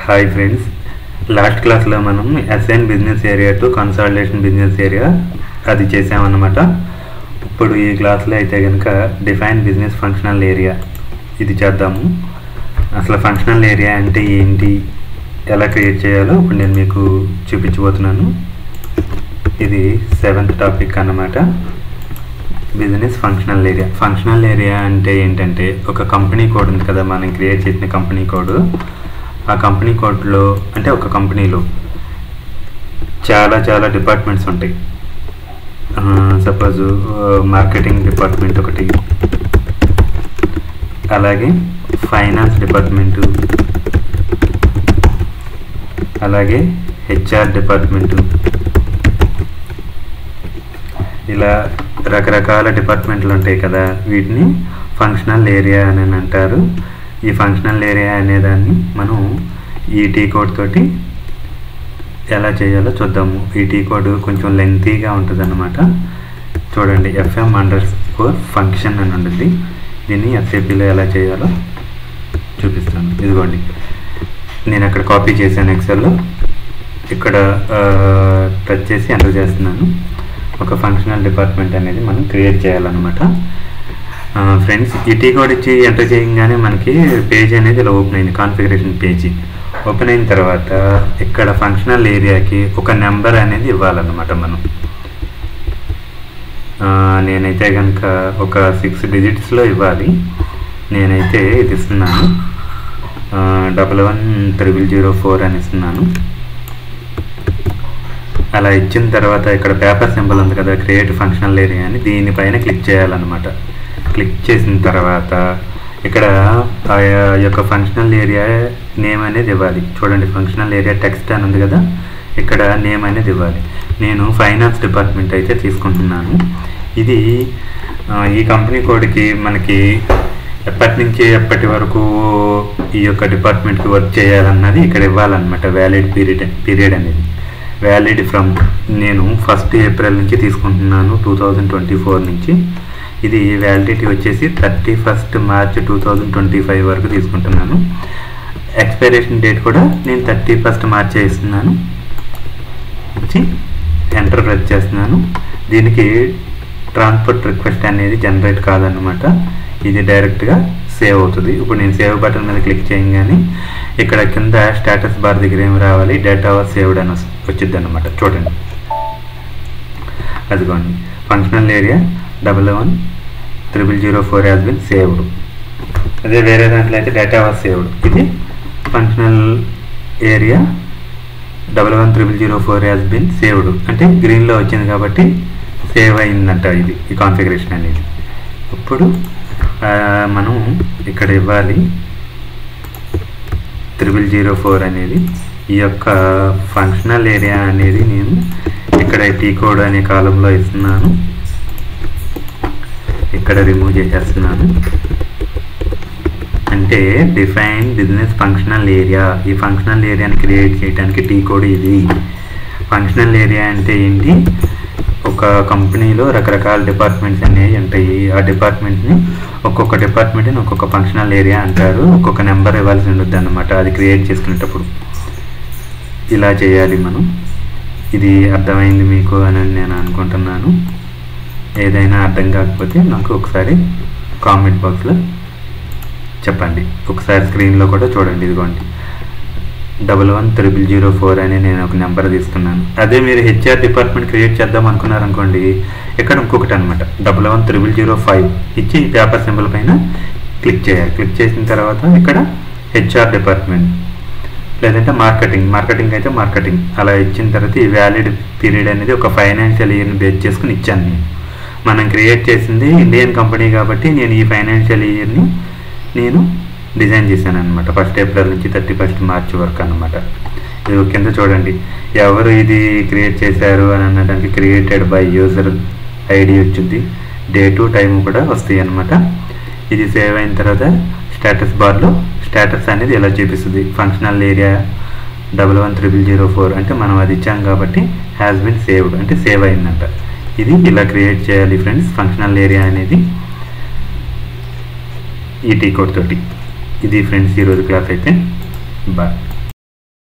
Hi friends, last క్లాస్లో మనం assign business area to consolidation business area అది చేసామన్నమాట. ఇప్పుడు ఈ క్లాస్లో అయితే కనుక డిఫైన్ బిజినెస్ ఫంక్షనల్ ఏరియా ఇది చేద్దాము. అసలు ఫంక్షనల్ ఏరియా అంటే ఏంటి, ఎలా క్రియేట్ చేయాలో ఇప్పుడు నేను మీకు చూపించబోతున్నాను. ఇది 7th టాపిక్ అన్నమాట, business functional area. Functional area అంటే ఏంటంటే ఒక కంపెనీ కోడ్ ఉంది కదా, మనం క్రియేట్ చేసిన కంపెనీ కోడ్. ఆ కంపెనీ కోడ్లో అంటే ఒక కంపెనీలో చాలా డిపార్ట్మెంట్స్ ఉంటాయి. సపోజ్ మార్కెటింగ్ డిపార్ట్మెంట్ ఒకటి, అలాగే ఫైనాన్స్ డిపార్ట్మెంటు, అలాగే హెచ్ఆర్ డిపార్ట్మెంటు, ఇలా రకరకాల డిపార్ట్మెంట్లు ఉంటాయి కదా, వీటిని ఫంక్షనల్ ఏరియా అని అంటారు. ఈ ఫంక్షనల్ ఏరియా అనేదాన్ని మనం ఈ టీ కోడ్ తోటి ఎలా చేయాలో చూద్దాము. ఈ టీ కోడ్ కొంచెం లెంతీగా ఉంటుంది అన్నమాట. చూడండి, FM__ ఫంక్షన్ అని ఉంటుంది. దీన్ని SAPలో ఎలా చేయాలో చూపిస్తాను. ఇదిగోండి, నేను అక్కడ కాపీ చేశాను ఎక్సెల్లో. ఇక్కడ టచ్ చేసి ఎంటర్ చేస్తున్నాను. ఒక ఫంక్షనల్ డిపార్ట్మెంట్ అనేది మనం క్రియేట్ చేయాలన్నమాట. ఫ్రెండ్స్, ఈ టీ కోడ్ ఇచ్చి ఎంటర్ చేయగానే మనకి పేజ్ అనేది ఇలా ఓపెన్ అయింది, కాన్ఫిగరేషన్ పేజీ. ఓపెన్ అయిన తర్వాత ఇక్కడ ఫంక్షనల్ ఏరియాకి ఒక నెంబర్ అనేది ఇవ్వాలన్నమాట మనం. నేనైతే కనుక ఒక 6 డిజిట్స్లో ఇవ్వాలి. నేనైతే ఇది ఇస్తున్నాను, 111004 అని ఇస్తున్నాను. అలా ఇచ్చిన తర్వాత ఇక్కడ పేపర్ సింబల్ ఉంది కదా, క్రియేట్ ఫంక్షనల్ ఏరియా అని, దీనిపైన క్లిక్ చేయాలన్నమాట. క్లిక్ చేసిన తర్వాత ఇక్కడ ఆ యొక్క ఫంక్షనల్ ఏరియా నేమ్ అనేది ఇవ్వాలి. చూడండి, ఫంక్షనల్ ఏరియా టెక్స్ట్ అని ఉంది కదా, ఇక్కడ నేమ్ అనేది ఇవ్వాలి. నేను ఫైనాన్స్ డిపార్ట్మెంట్ అయితే తీసుకుంటున్నాను. ఇది ఈ కంపెనీ కోడ్కి మనకి ఎప్పటి నుంచి ఎప్పటి వరకు ఈ యొక్క డిపార్ట్మెంట్కి వర్క్ చేయాలన్నది ఇక్కడ ఇవ్వాలన్నమాట. వ్యాలిడ్ పీరియడ్ అనేది వ్యాలిడ్ ఫ్రమ్, నేను 1st ఏప్రిల్ నుంచి తీసుకుంటున్నాను, 2024 నుంచి. ఇది వ్యాలిడిటీ వచ్చేసి 31st మార్చ్ 2025 వరకు తీసుకుంటున్నాను. ఎక్స్పైరేషన్ డేట్ కూడా నేను 31st మార్చ్ ఇస్తున్నాను. వచ్చి ఎంటర్ ప్రెస్ చేస్తున్నాను. దీనికి ట్రాన్స్పోర్ట్ రిక్వెస్ట్ అనేది జనరేట్ కాదన్నమాట, ఇది డైరెక్ట్గా సేవ్ అవుతుంది. ఇప్పుడు నేను సేవ్ బటన్ మీద క్లిక్ చేయగానే ఇక్కడ కింద స్టేటస్ బార్ దగ్గర ఏమి రావాలి, డేటా వాస్ సేవ్డ్ అని వచ్చింది అన్నమాట. చూడండి, అదిగోండి, functional area 111004 has been saved. అదే వేరే దాంట్లో అయితే డేటా వాస్ సేవ్డ్. ఇది functional area 111004 has been saved అంటే గ్రీన్లో వచ్చింది కాబట్టి సేవ్ అయిందంట ఇది, ఈ కాన్ఫిగరేషన్ అనేది. ఇప్పుడు మనం ఇక్కడ ఇవ్వాలి 1004 అనేది. ఈ యొక్క ఫంక్షనల్ ఏరియా అనేది నేను ఇక్కడ టీ కోడ్ అనే కాలంలో ఇస్తున్నాను, ఇక్కడ రిమూవ్ చేసేస్తున్నాను. అంటే డిఫైన్ బిజినెస్ ఫంక్షనల్ ఏరియా. ఈ ఫంక్షనల్ ఏరియాని క్రియేట్ చేయడానికి టీ కోడ్ ఇది. ఫంక్షనల్ ఏరియా అంటే ఏంటి, ఒక కంపెనీలో రకరకాల డిపార్ట్మెంట్స్ అనేవి ఉంటాయి. ఆ డిపార్ట్మెంట్ని ఒక్కొక్క డిపార్ట్మెంట్ని ఒక్కొక్క ఫంక్షనల్ ఏరియా అంటారు. ఒక్కొక్క నెంబర్ ఇవ్వాల్సి ఉంటుంది అన్నమాట అది క్రియేట్ చేసుకునేటప్పుడు. ఇలా చేయాలి మనం. ఇది అర్థమైంది మీకు అని నేను అనుకుంటున్నాను. ఏదైనా అర్థం కాకపోతే నాకు ఒకసారి కామెంట్ బాక్స్లో చెప్పండి. ఒకసారి స్క్రీన్లో కూడా చూడండి, ఇదిగోండి 111004 అని నేను ఒక నెంబర్ తీసుకున్నాను. అదే మీరు హెచ్ఆర్ డిపార్ట్మెంట్ క్రియేట్ చేద్దాం అనుకున్నారనుకోండి, ఇక్కడ ఇంకొకటి అనమాట 111005 ఇచ్చి ఈ పేపర్ సింబల్ పైన క్లిక్ చేయాలి. క్లిక్ చేసిన తర్వాత ఇక్కడ హెచ్ఆర్ డిపార్ట్మెంట్, లేదంటే మార్కెటింగ్ అయితే మార్కెటింగ్, అలా ఇచ్చిన తర్వాత ఈ వ్యాలిడ్ పీరియడ్ అనేది ఒక ఫైనాన్షియల్ ఇయర్ని బేస్ చేసుకుని ఇచ్చాను. మనం క్రియేట్ చేసింది ఇండియన్ కంపెనీ కాబట్టి నేను ఈ ఫైనాన్షియల్ ఇయర్ని నేను డిజైన్ చేశాను అనమాట. 1st ఏప్రిల్ నుంచి 31st మార్చ్ వరకు అనమాట. ఇది కింద చూడండి, ఎవరు ఇది క్రియేట్ చేశారు అని అనడానికి క్రియేటెడ్ బై యూజర్ ఐడి వచ్చింది, డేటు టైము కూడా వస్తాయి అనమాట. ఇది సేవ్ అయిన తర్వాత స్టేటస్ బార్లో స్టేటస్ అనేది ఇలా చూపిస్తుంది, ఫంక్షనల్ ఏరియా 111004 అంటే మనం అది ఇచ్చాం కాబట్టి హ్యాస్ బిన్ సేవ్డ్ అంటే సేవ్ అయిందంట. ఇది ఇలా క్రియేట్ చేయాలి ఫ్రెండ్స్, ఫంక్షనల్ ఏరియా అనేది ఈ టీ కోడ్ తోటి. ఇది ఫ్రెండ్స్ ఈరోజు క్లాస్ అయితే. బాయ్.